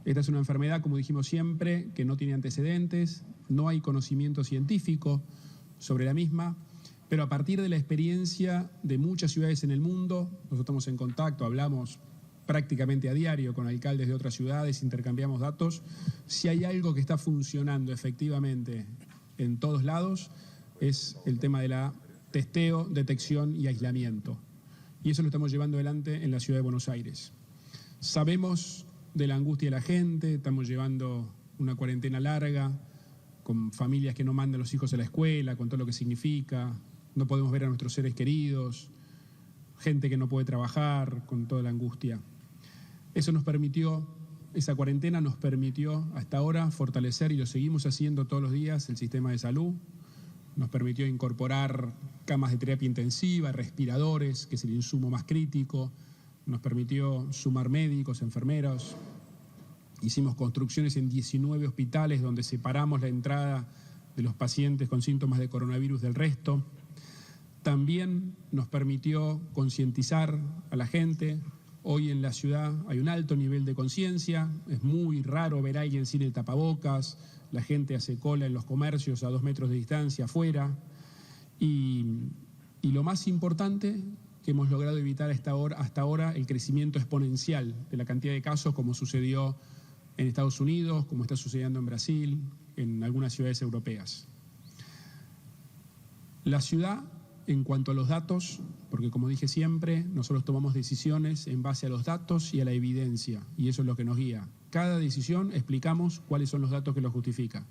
Esta es una enfermedad, como dijimos siempre, que no tiene antecedentes, no hay conocimiento científico sobre la misma, pero a partir de la experiencia de muchas ciudades en el mundo, nosotros estamos en contacto, hablamos prácticamente a diario con alcaldes de otras ciudades, intercambiamos datos. Si hay algo que está funcionando efectivamente en todos lados, es el tema de la testeo, detección y aislamiento. Y eso lo estamos llevando adelante en la ciudad de Buenos Aires. Sabemos de la angustia de la gente, estamos llevando una cuarentena larga, con familias que no mandan a los hijos a la escuela, con todo lo que significa, no podemos ver a nuestros seres queridos, gente que no puede trabajar, con toda la angustia. Eso nos permitió, esa cuarentena nos permitió hasta ahora fortalecer, y lo seguimos haciendo todos los días, el sistema de salud. Nos permitió incorporar camas de terapia intensiva, respiradores, que es el insumo más crítico. Nos permitió sumar médicos, enfermeros. Hicimos construcciones en 19 hospitales donde separamos la entrada de los pacientes con síntomas de coronavirus del resto. También nos permitió concientizar a la gente. Hoy en la ciudad hay un alto nivel de conciencia. Es muy raro ver a alguien sin el tapabocas. La gente hace cola en los comercios a 2 metros de distancia afuera. Y lo más importante, que hemos logrado evitar hasta ahora el crecimiento exponencial de la cantidad de casos, como sucedió en Estados Unidos, como está sucediendo en Brasil, en algunas ciudades europeas. La ciudad, en cuanto a los datos, porque como dije siempre, nosotros tomamos decisiones en base a los datos y a la evidencia, y eso es lo que nos guía. Cada decisión explicamos cuáles son los datos que lo justifican.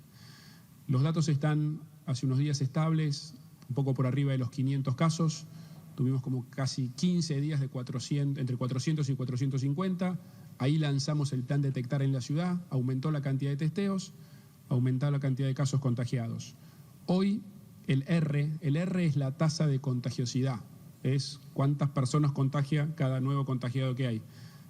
Los datos están hace unos días estables, un poco por arriba de los 500 casos. Tuvimos como casi 15 días de entre 400 y 450. Ahí lanzamos el plan Detectar en la ciudad, aumentó la cantidad de testeos, aumentó la cantidad de casos contagiados. Hoy el R es la tasa de contagiosidad, es cuántas personas contagia cada nuevo contagiado que hay.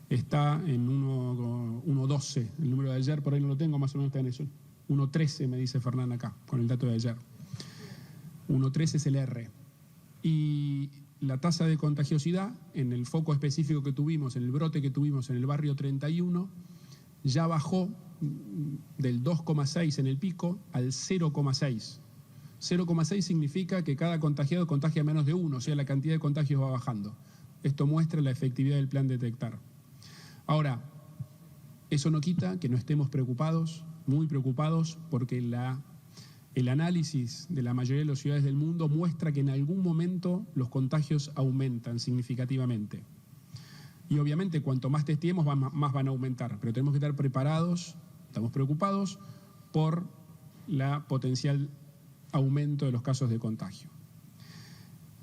Está en 1,12, el número de ayer, por ahí no lo tengo, más o menos está en eso. 1,13 me dice Fernán acá, con el dato de ayer. 1,13 es el R. Y la tasa de contagiosidad, en el foco específico que tuvimos, en el brote que tuvimos en el barrio 31, ya bajó del 2,6 en el pico al 0,6. 0,6 significa que cada contagiado contagia menos de 1, o sea, la cantidad de contagios va bajando. Esto muestra la efectividad del plan Detectar. Ahora, eso no quita que no estemos preocupados, muy preocupados, porque el análisis de la mayoría de las ciudades del mundo muestra que en algún momento los contagios aumentan significativamente. Y obviamente cuanto más testeemos, más van a aumentar, pero tenemos que estar preparados, estamos preocupados por la potencial aumento de los casos de contagio.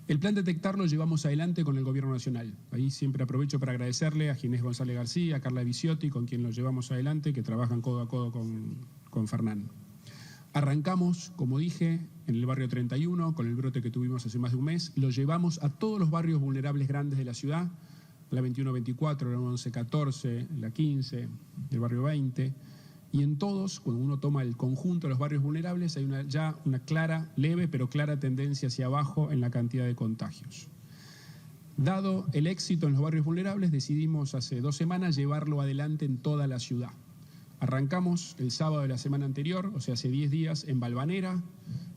El plan Detectar lo llevamos adelante con el Gobierno Nacional. Ahí siempre aprovecho para agradecerle a Ginés González García, a Carla Viciotti, con quien lo llevamos adelante, que trabajan codo a codo con Fernán. Arrancamos, como dije, en el barrio 31, con el brote que tuvimos hace más de un mes, lo llevamos a todos los barrios vulnerables grandes de la ciudad, la 21-24, la 11-14, la 15, el barrio 20, y en todos, cuando uno toma el conjunto de los barrios vulnerables, hay ya una clara, leve, pero clara tendencia hacia abajo en la cantidad de contagios. Dado el éxito en los barrios vulnerables, decidimos hace 2 semanas llevarlo adelante en toda la ciudad. Arrancamos el sábado de la semana anterior, o sea, hace 10 días, en Valvanera.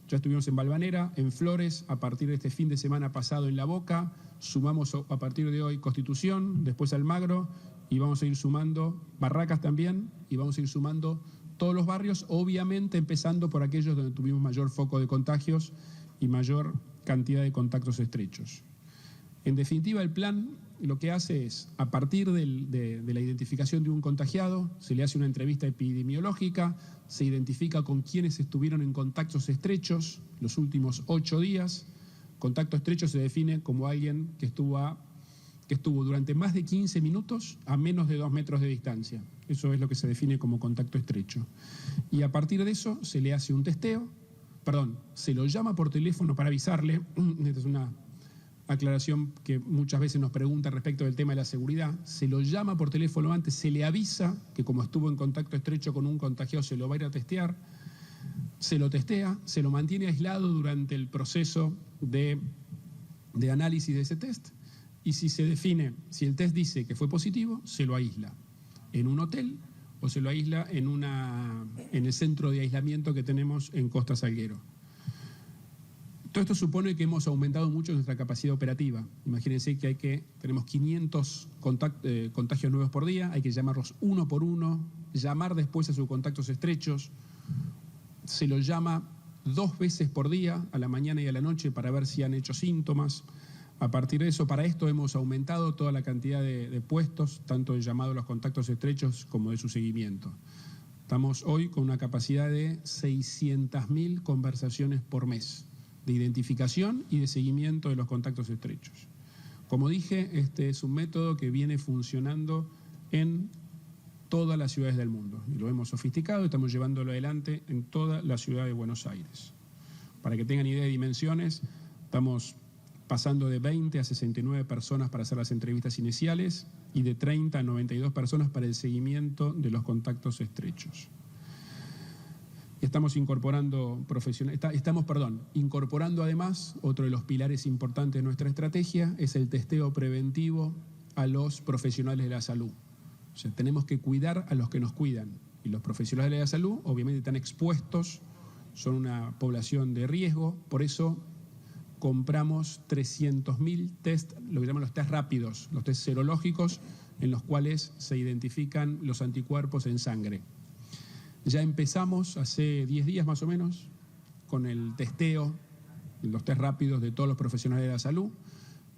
Ya estuvimos en Valvanera, en Flores, a partir de este fin de semana pasado en La Boca. Sumamos a partir de hoy Constitución, después Almagro, y vamos a ir sumando Barracas también, y vamos a ir sumando todos los barrios, obviamente empezando por aquellos donde tuvimos mayor foco de contagios y mayor cantidad de contactos estrechos. En definitiva, el plan lo que hace es, a partir de la identificación de un contagiado, se le hace una entrevista epidemiológica, se identifica con quienes estuvieron en contactos estrechos los últimos 8 días. Contacto estrecho se define como alguien que estuvo durante más de 15 minutos a menos de 2 metros de distancia. Eso es lo que se define como contacto estrecho. Y a partir de eso se le hace un testeo, se lo llama por teléfono para avisarle, esta es una aclaración que muchas veces nos pregunta respecto del tema de la seguridad, se lo llama por teléfono antes, se le avisa que como estuvo en contacto estrecho con un contagiado se lo va a ir a testear, se lo testea, se lo mantiene aislado durante el proceso de análisis de ese test, y si se define, si el test dice que fue positivo, se lo aísla en un hotel o se lo aísla en el centro de aislamiento que tenemos en Costa Salguero. Todo esto supone que hemos aumentado mucho nuestra capacidad operativa. Imagínense que tenemos 500 contagios nuevos por día, hay que llamarlos uno por uno, llamar después a sus contactos estrechos, se los llama 2 veces por día, a la mañana y a la noche, para ver si han hecho síntomas. A partir de eso, para esto hemos aumentado toda la cantidad de puestos, tanto de llamado a los contactos estrechos como de su seguimiento. Estamos hoy con una capacidad de 600.000 conversaciones por mes, de identificación y de seguimiento de los contactos estrechos. Como dije, este es un método que viene funcionando en todas las ciudades del mundo y lo hemos sofisticado y estamos llevándolo adelante en toda la ciudad de Buenos Aires. Para que tengan idea de dimensiones, estamos pasando de 20 a 69 personas para hacer las entrevistas iniciales y de 30 a 92 personas para el seguimiento de los contactos estrechos. Estamos incorporando incorporando además, otro de los pilares importantes de nuestra estrategia es el testeo preventivo a los profesionales de la salud. O sea, tenemos que cuidar a los que nos cuidan. Y los profesionales de la salud obviamente están expuestos, son una población de riesgo, por eso compramos 300.000 test, lo que llaman los test rápidos, los test serológicos, en los cuales se identifican los anticuerpos en sangre. Ya empezamos hace 10 días más o menos con el testeo, los test rápidos de todos los profesionales de la salud.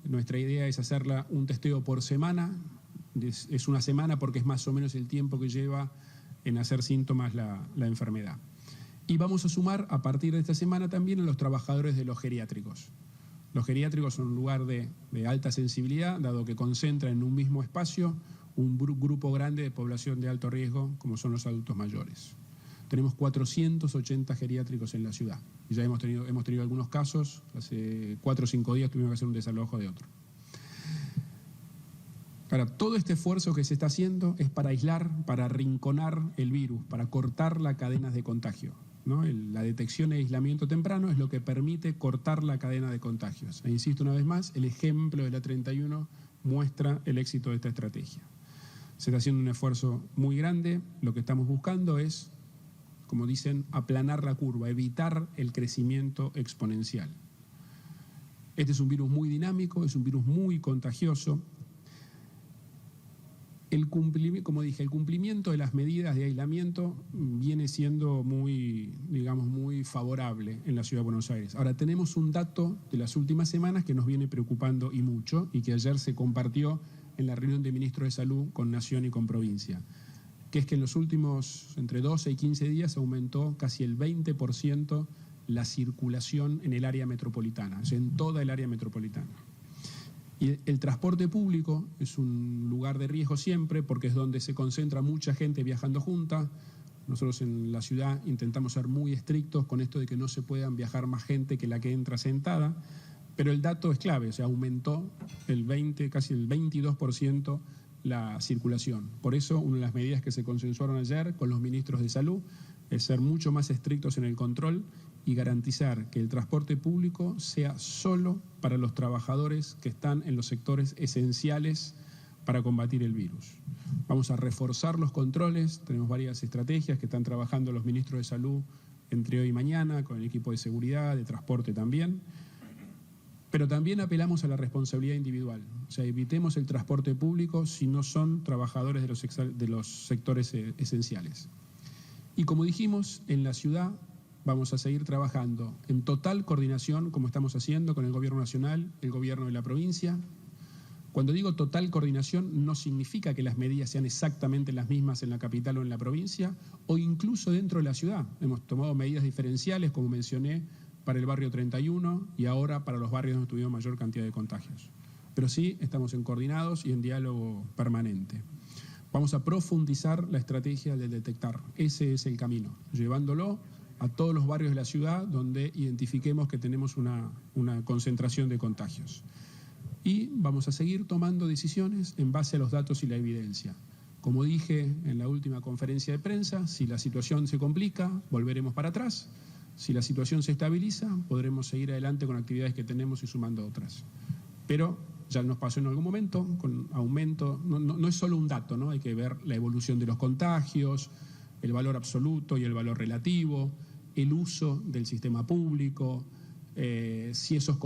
Nuestra idea es hacerla un testeo por semana. Es una semana porque es más o menos el tiempo que lleva en hacer síntomas la enfermedad. Y vamos a sumar a partir de esta semana también a los trabajadores de los geriátricos. Los geriátricos son un lugar de alta sensibilidad, dado que concentran en un mismo espacio un grupo grande de población de alto riesgo, como son los adultos mayores. Tenemos 480 geriátricos en la ciudad. Y ya hemos tenido algunos casos, hace 4 o 5 días tuvimos que hacer un desalojo de otro. Ahora, todo este esfuerzo que se está haciendo es para aislar, para arrinconar el virus, para cortar las cadenas de contagio, ¿no? La detección e aislamiento temprano es lo que permite cortar la cadena de contagios. E insisto una vez más, el ejemplo de la 31 muestra el éxito de esta estrategia. Se está haciendo un esfuerzo muy grande, lo que estamos buscando es, como dicen, aplanar la curva, evitar el crecimiento exponencial. Este es un virus muy dinámico, es un virus muy contagioso. Como dije, el cumplimiento de las medidas de aislamiento viene siendo muy favorable en la Ciudad de Buenos Aires. Ahora, tenemos un dato de las últimas semanas que nos viene preocupando y mucho, y que ayer se compartió en la reunión de ministros de Salud con Nación y con Provincia, que es que en los últimos, entre 12 y 15 días, aumentó casi el 20% la circulación en el área metropolitana, o sea, en toda el área metropolitana. Y el transporte público es un lugar de riesgo siempre porque es donde se concentra mucha gente viajando junta. Nosotros en la ciudad intentamos ser muy estrictos con esto de que no se puedan viajar más gente que la que entra sentada, pero el dato es clave, o sea, aumentó casi el 22% la circulación. Por eso, una de las medidas que se consensuaron ayer con los ministros de Salud es ser mucho más estrictos en el control y garantizar que el transporte público sea solo para los trabajadores que están en los sectores esenciales para combatir el virus. Vamos a reforzar los controles, tenemos varias estrategias que están trabajando los ministros de Salud entre hoy y mañana, con el equipo de seguridad, de transporte también, pero también apelamos a la responsabilidad individual, o sea, evitemos el transporte público si no son trabajadores de los sectores esenciales. Y como dijimos, en la ciudad vamos a seguir trabajando en total coordinación, como estamos haciendo con el Gobierno Nacional, el Gobierno de la provincia. Cuando digo total coordinación, no significa que las medidas sean exactamente las mismas en la capital o en la provincia, o incluso dentro de la ciudad. Hemos tomado medidas diferenciales, como mencioné, para el barrio 31 y ahora para los barrios donde tuvimos mayor cantidad de contagios. Pero sí, estamos en coordinados y en diálogo permanente. Vamos a profundizar la estrategia de detectar. Ese es el camino, llevándolo a todos los barrios de la ciudad donde identifiquemos que tenemos una concentración de contagios. Y vamos a seguir tomando decisiones en base a los datos y la evidencia. Como dije en la última conferencia de prensa, si la situación se complica, volveremos para atrás. Si la situación se estabiliza, podremos seguir adelante con actividades que tenemos y sumando otras. Pero ya nos pasó en algún momento, con aumento, no es solo un dato, ¿no? Hay que ver la evolución de los contagios, el valor absoluto y el valor relativo, el uso del sistema público, si esos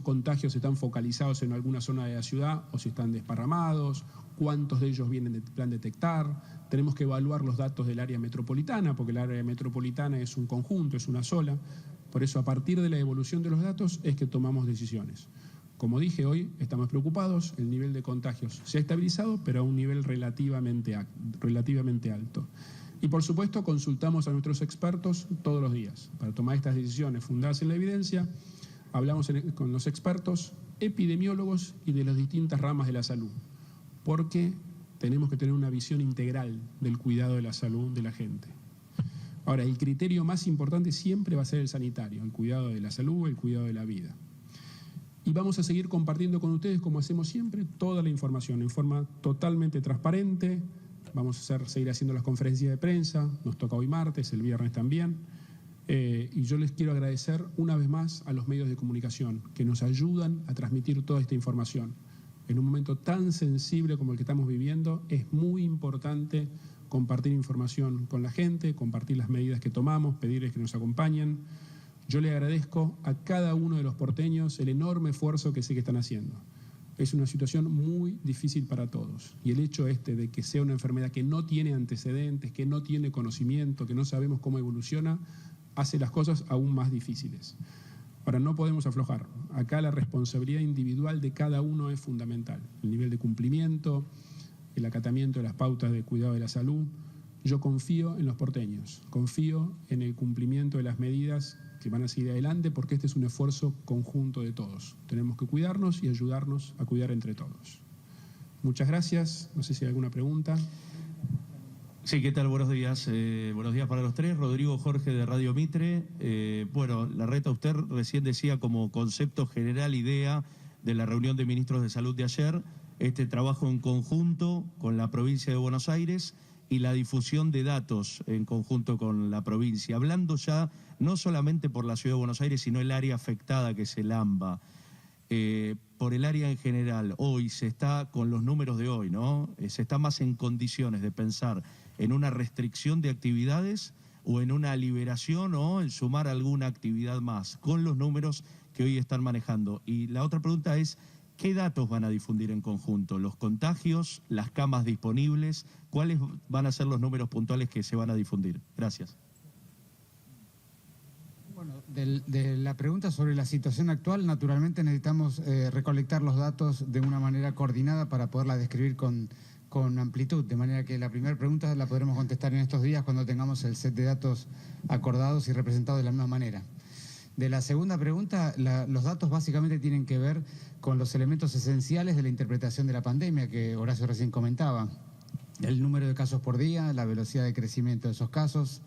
contagios están focalizados en alguna zona de la ciudad o si están desparramados, cuántos de ellos vienen del plan detectar. Tenemos que evaluar los datos del área metropolitana, porque el área metropolitana es un conjunto, es una sola. Por eso, a partir de la evolución de los datos es que tomamos decisiones. Como dije, hoy estamos preocupados, el nivel de contagios se ha estabilizado, pero a un nivel relativamente alto. Y por supuesto consultamos a nuestros expertos todos los días para tomar estas decisiones fundadas en la evidencia. Hablamos con los expertos, epidemiólogos y de las distintas ramas de la salud, porque tenemos que tener una visión integral del cuidado de la salud de la gente. Ahora, el criterio más importante siempre va a ser el sanitario, el cuidado de la salud, el cuidado de la vida. Y vamos a seguir compartiendo con ustedes, como hacemos siempre, toda la información en forma totalmente transparente. Vamos a seguir haciendo las conferencias de prensa, nos toca hoy martes, el viernes también. Y yo les quiero agradecer una vez más a los medios de comunicación que nos ayudan a transmitir toda esta información. En un momento tan sensible como el que estamos viviendo, es muy importante compartir información con la gente, compartir las medidas que tomamos, pedirles que nos acompañen. Yo le agradezco a cada uno de los porteños el enorme esfuerzo que sé que están haciendo. Es una situación muy difícil para todos. Y el hecho de que sea una enfermedad que no tiene antecedentes, que no tiene conocimiento, que no sabemos cómo evoluciona, hace las cosas aún más difíciles. Ahora, no podemos aflojar. Acá la responsabilidad individual de cada uno es fundamental. El nivel de cumplimiento, el acatamiento de las pautas de cuidado de la salud. Yo confío en los porteños, confío en el cumplimiento de las medidas que van a seguir adelante, porque este es un esfuerzo conjunto de todos. Tenemos que cuidarnos y ayudarnos a cuidar entre todos. Muchas gracias. No sé si hay alguna pregunta. Sí, ¿qué tal? Buenos días. Buenos días para los tres. Rodrigo Jorge de Radio Mitre. Bueno, Larreta, usted recién decía como concepto general, idea de la reunión de ministros de salud de ayer, este trabajo en conjunto con la provincia de Buenos Aires y la difusión de datos en conjunto con la provincia, hablando ya no solamente por la ciudad de Buenos Aires, sino el área afectada, que es el AMBA. Por el área en general, hoy se está, con los números de hoy, ¿no? Se está más en condiciones de pensar en una restricción de actividades o en una liberación o en sumar alguna actividad más, con los números que hoy están manejando. Y la otra pregunta es, ¿qué datos van a difundir en conjunto? ¿Los contagios, las camas disponibles? ¿Cuáles van a ser los números puntuales que se van a difundir? Gracias. Bueno, de la pregunta sobre la situación actual, naturalmente necesitamos recolectar los datos de una manera coordinada para poderla describir con amplitud, de manera que la primera pregunta la podremos contestar en estos días cuando tengamos el set de datos acordados y representados de la misma manera. De la segunda pregunta, los datos básicamente tienen que ver con los elementos esenciales de la interpretación de la pandemia que Horacio recién comentaba. El número de casos por día, la velocidad de crecimiento de esos casos,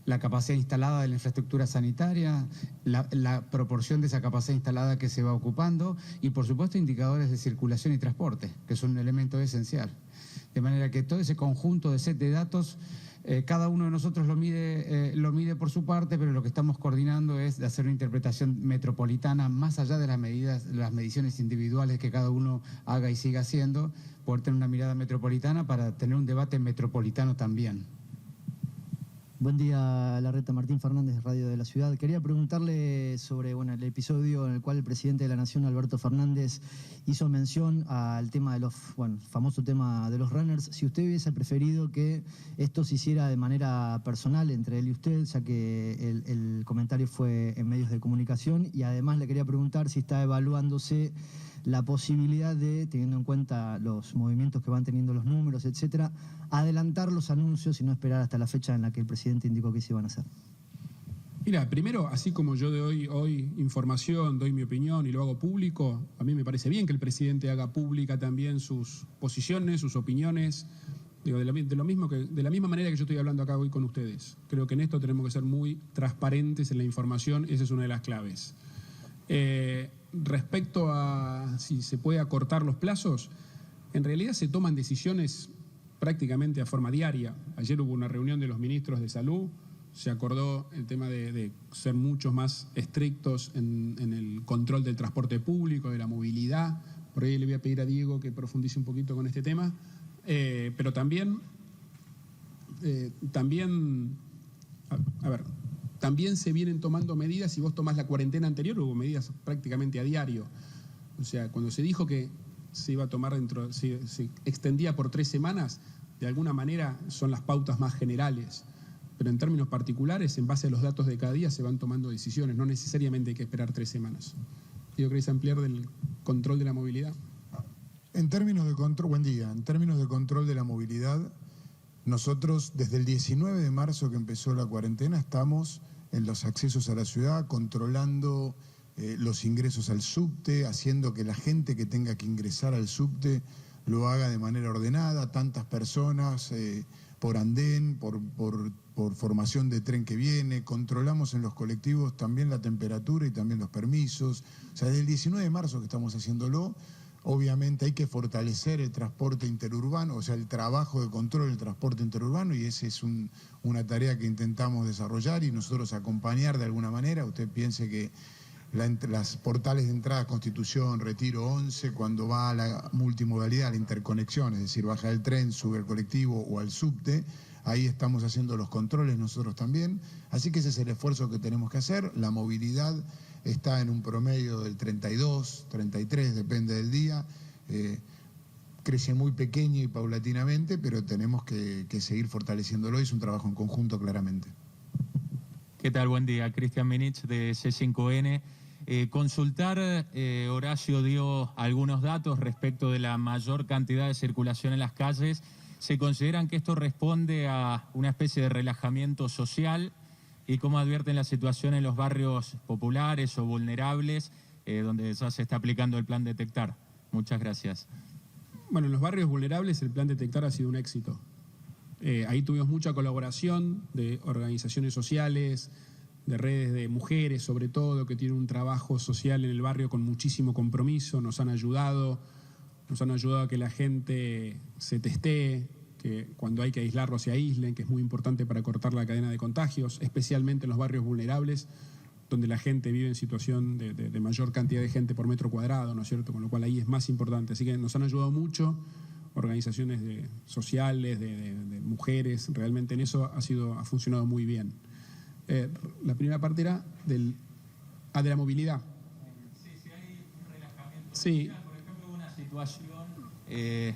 la capacidad instalada de la infraestructura sanitaria, la proporción de esa capacidad instalada que se va ocupando y, por supuesto, indicadores de circulación y transporte, que son un elemento esencial. De manera que todo ese conjunto de set de datos, cada uno de nosotros lo mide por su parte, pero lo que estamos coordinando es de hacer una interpretación metropolitana más allá de las mediciones individuales que cada uno haga y siga haciendo, poder tener una mirada metropolitana para tener un debate metropolitano también. Buen día, Larreta. Martín Fernández, Radio de la Ciudad. Quería preguntarle sobre el episodio en el cual el presidente de la Nación, Alberto Fernández, hizo mención al tema de famoso tema de los runners. Si usted hubiese preferido que esto se hiciera de manera personal entre él y usted, ya que el comentario fue en medios de comunicación, y además le quería preguntar si está evaluándose la posibilidad de, teniendo en cuenta los movimientos que van teniendo los números, etcétera, adelantar los anuncios y no esperar hasta la fecha en la que el presidente indicó que se iban a hacer. Mira, primero, así como yo doy hoy información, doy mi opinión y lo hago público, a mí me parece bien que el presidente haga pública también sus posiciones, sus opiniones, de la misma manera que yo estoy hablando acá hoy con ustedes. Creo que en esto tenemos que ser muy transparentes en la información, esa es una de las claves. Respecto a si se puede acortar los plazos, en realidad se toman decisiones prácticamente a forma diaria. Ayer hubo una reunión de los ministros de salud, se acordó el tema de ser mucho más estrictos en el control del transporte público, de la movilidad, Por ahí le voy a pedir a Diego que profundice un poquito con este tema. Pero también se vienen tomando medidas. Si vos tomás la cuarentena anterior, hubo medidas prácticamente a diario. O sea, cuando se dijo que se iba a tomar se extendía por 3 semanas, de alguna manera son las pautas más generales. Pero en términos particulares, en base a los datos de cada día, se van tomando decisiones. No necesariamente hay que esperar 3 semanas. Diego, ¿querés ampliar del control de la movilidad? En términos de control, buen día. En términos de control de la movilidad, nosotros desde el 19 de marzo que empezó la cuarentena estamos en los accesos a la ciudad controlando los ingresos al subte, haciendo que la gente que tenga que ingresar al subte lo haga de manera ordenada, tantas personas por andén, por formación de tren que viene, controlamos en los colectivos también la temperatura y también los permisos. O sea, desde el 19 de marzo que estamos haciéndolo. Obviamente hay que fortalecer el transporte interurbano, o sea, el trabajo de control del transporte interurbano, y esa es una tarea que intentamos desarrollar y nosotros acompañar de alguna manera. Usted piense que las portales de entrada, Constitución, Retiro 11, cuando va a la multimodalidad, la interconexión, es decir, baja del tren, sube al colectivo o al subte, ahí estamos haciendo los controles nosotros también. Así que ese es el esfuerzo que tenemos que hacer. La movilidad está en un promedio del 32, 33, depende del día. Crece muy pequeño y paulatinamente, pero tenemos que seguir fortaleciéndolo y es un trabajo en conjunto claramente. ¿Qué tal? Buen día. Cristian Minich de C5N. Consultar, Horacio dio algunos datos respecto de la mayor cantidad de circulación en las calles. ¿Se consideran que esto responde a una especie de relajamiento social? ¿Y cómo advierten la situación en los barrios populares o vulnerables, donde ya se está aplicando el plan Detectar? Muchas gracias. Bueno, en los barrios vulnerables el plan Detectar ha sido un éxito. Ahí tuvimos mucha colaboración de organizaciones sociales, de redes de mujeres, sobre todo, que tienen un trabajo social en el barrio con muchísimo compromiso. Nos han ayudado a que la gente se testee, que cuando hay que aislarlos se aíslen, que es muy importante para cortar la cadena de contagios, especialmente en los barrios vulnerables, donde la gente vive en situación de mayor cantidad de gente por metro cuadrado, ¿no es cierto? Con lo cual ahí es más importante. Así que nos han ayudado mucho organizaciones sociales, de mujeres, realmente en eso ha funcionado muy bien. La primera parte era de la movilidad. Sí, hay un relajamiento. Sí. Por ejemplo, una situación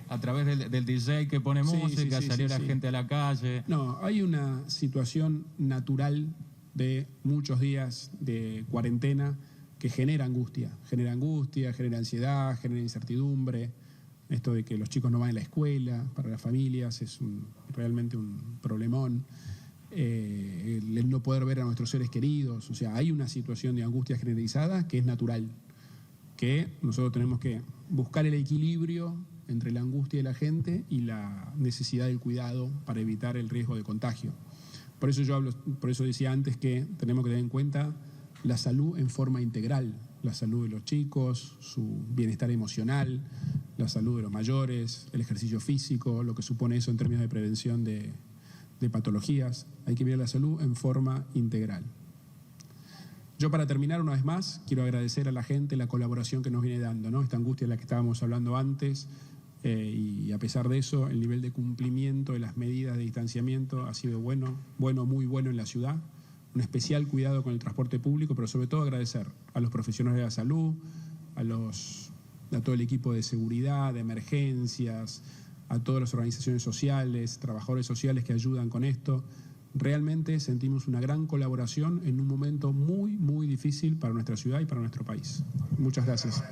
a través del DJ que pone música, salió la gente a la calle. No, hay una situación natural de muchos días de cuarentena que genera angustia, genera ansiedad, genera incertidumbre. Esto de que los chicos no van a la escuela, para las familias es realmente un problemón. El no poder ver a nuestros seres queridos, o sea, hay una situación de angustia generalizada que es natural, que nosotros tenemos que buscar el equilibrio entre la angustia de la gente y la necesidad del cuidado para evitar el riesgo de contagio. Por eso decía antes que tenemos que tener en cuenta la salud en forma integral, la salud de los chicos, su bienestar emocional, la salud de los mayores, el ejercicio físico, lo que supone eso en términos de prevención de patologías. Hay que mirar la salud en forma integral. Yo, para terminar, una vez más, quiero agradecer a la gente la colaboración que nos viene dando, ¿no? Esta angustia de la que estábamos hablando antes, y a pesar de eso, el nivel de cumplimiento de las medidas de distanciamiento ha sido muy bueno en la ciudad. Un especial cuidado con el transporte público, pero sobre todo agradecer a los profesionales de la salud, a todo el equipo de seguridad, de emergencias, a todas las organizaciones sociales, trabajadores sociales que ayudan con esto. Realmente sentimos una gran colaboración en un momento muy, muy difícil para nuestra ciudad y para nuestro país. Muchas gracias.